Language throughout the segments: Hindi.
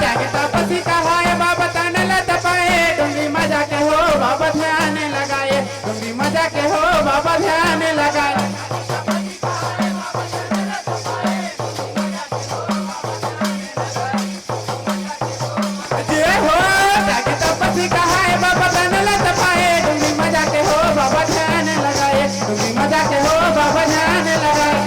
त्याग तपसी कहाए बाबा तन ल तपाए डुंगरी मजा के हो बाबा ध्यान लगाए डुंगरी मजा के हो बाबा ध्यान लगाए जे हो त्याग तपसी कहाए बाबा तन ल तपाए डुंगरी मजा के हो बाबा ध्यान लगाए डुंगरी मजा के हो बाबा ध्यान लगाए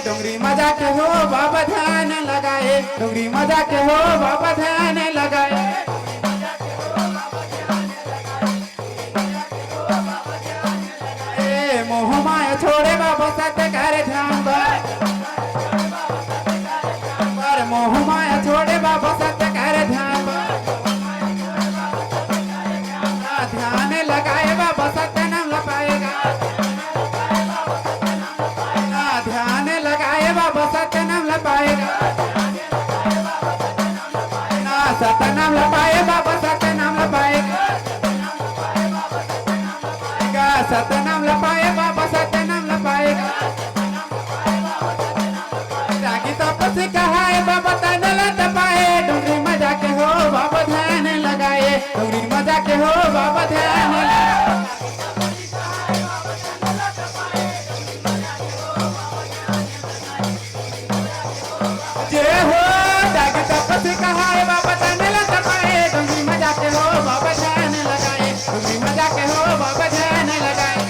डोंगरी मजा के हो बाबा ध्यान लगाए डोंगरी मजा के हो बाबा ध्यान लगाए मोह माया छोड़े बाबा सत्य करे ध्यान पर मोह माया छोड़े बाबा सत्य करे ध्यान ध्यान लगाए बाबा सत्य नाम लपाएगा ध्यान लगाए बाबा सत्य नाम लपाएगा सत्य नाम लपाए बाबा सत्य नाम लपाएगा सत्य नाम लपाए बाबा सत्य नाम लपाएगा त्यागी तपसी कहाए बाबा तन ल तपाए डुंगरी मजा के हो बाबा ध्यान लगाए डुंगरी मजा के हो बाबा ध्यान लगाए जे हो त्यागी तपसी कहाए बाबा तन ल तपाए डुंगरी मजा के हो बाबा ध्यान लगाए डुंगरी मजा के हो बाबा ध्यान लगाए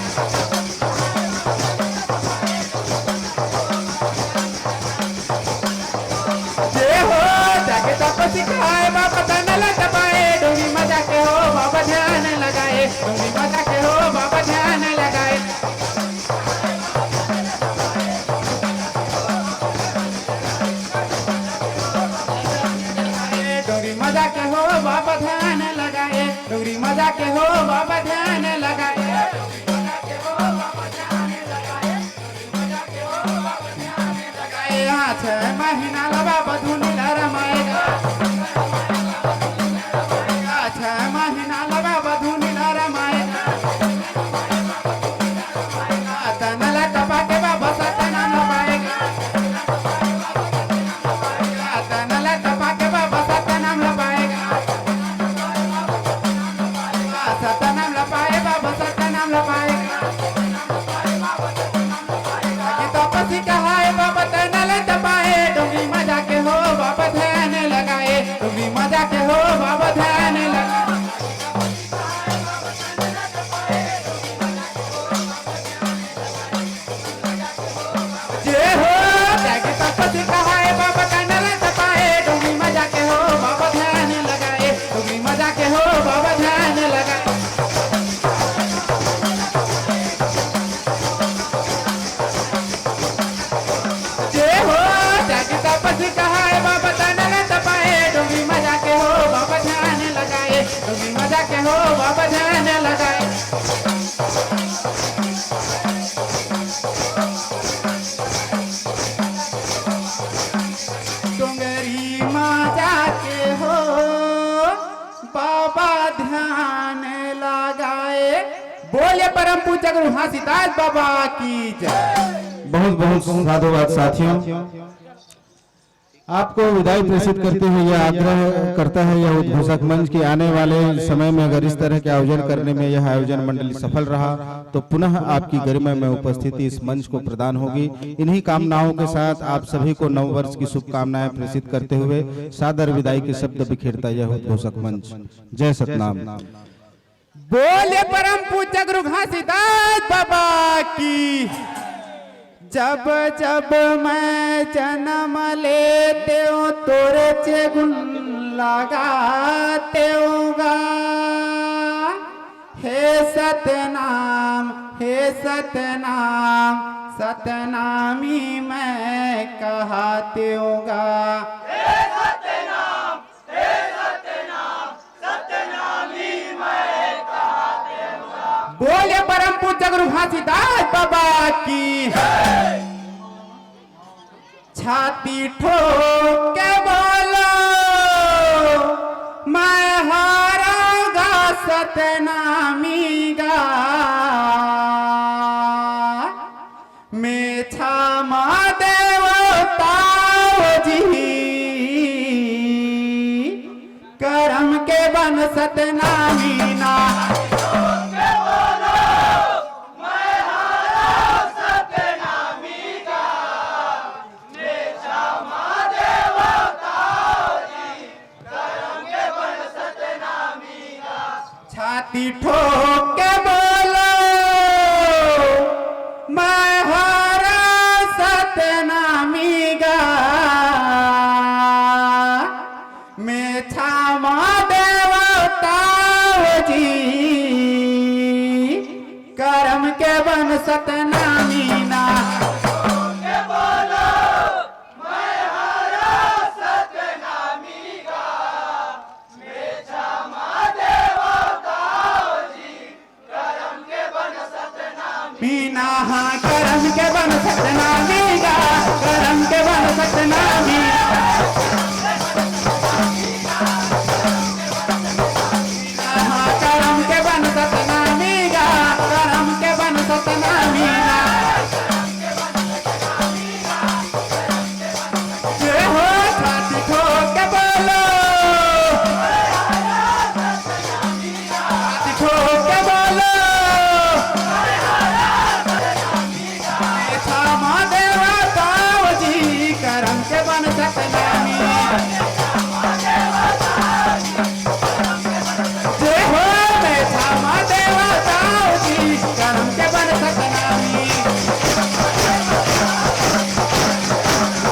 जे हो त्यागी तपसी कहाए बाबा तन ल तपाए डुंगरी मजा के हो बाबा ध्यान लगाए डुंगरी मजा के हो बाबा ध्यान लगाए डोंगरी मजा के हो बाबा ध्यान लगाए डोंगरी मजा के हो बाबा ध्यान लगाए यहाँ 6 महीना ला बाबा धुनी रमाएगा 6 महीना ला बाबा धुनी रमाएगा तन ल तपा के बाबा सत्य नाम लपाएगा तन ल तपा के बाबा सत्य नाम लपाएगा सत्य नाम लपाए बाबा सत्य नाम लपाएगा तपसी कहाए बाबा तन ल तपाए डुंगरी मजा के हो बाबा ध्यान लगाए डुंगरी मजा के हो बाबा ध्यान लगाए जे हो त्यागी तपसी कहाए बाबा तन ल तपाए डुंगरी मजा के हो बाबा ध्यान लगाए डुंगरी मजा के हो बाबा ध्यान लगाए जे हो त्यागी तपसी कहाए बाबा तन ल तपाए डुंगरी मजा के हो बाबा ध्यान लगाए डुंगरी मजा के हो बाबा ध्यान लगाए डुंगरी मजा के हो बाबा ध्यान लगाए बोले परम पूज्य गुरु घासीदास बाबा की जय। बहुत बहुत साधुवाद साथियों। आपको विदाई प्रेषित करते हुए यह आग्रह करता है यह उद्घोषक मंच के आने वाले समय में अगर इस तरह के आयोजन करने में यह आयोजन मंडली सफल रहा तो पुनः आपकी गरिमा में उपस्थिति इस मंच को प्रदान होगी। इन्हीं कामनाओं के साथ आप सभी को नव वर्ष की शुभकामनाएं प्रेषित करते हुए सादर विदाई के शब्द बिखेरता यह उद्घोषक मंच। जय सतनाम। बोले परम पूज्य गुरु घासीदास बाबा की। जब जब मैं जन्म लेते हूँ तोरे चेगुन लगाते होगा। हे सतनाम हे सतनाम सतनामी मैं कहते होगा। हे सतनाम सतनामी मैं कहते होगा। बोले परम पूज्य गुरु घासीदास बाबा की छाती ठोक के बोलो मैं हारूंगा सतनामी गा मैं क्षमा देवताओ जी करम के बन सतनामी ना छाती ठोक के बोलो मैं हारा सतनामी गा मैं क्षमा देवताओ जी करम के बन सतनामी ना मीना हाँ करम के बन सतनामी गा करम के बन सतनामी हाँ करम के बन सतनामी गा करम के बन सतनामी जय हो छाती ठोक के बोलो छाती ठोक के बोलो करम के बन सतनामी जय हो मैं क्षमा देवताओ जी करम के बन सतनामी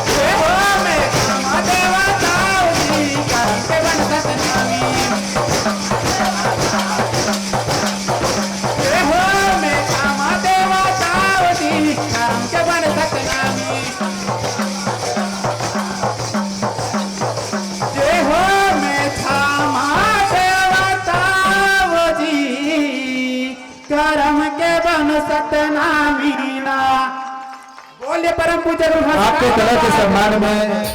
जय हो मैं क्षमा देवताओ जी करम के बन सतनामी जय हो मैं क्षमा देवताओ जी करम के बन सतनामी करम के बन सतनामी ना बोले परम पूज्य आपके कला के सम्मान में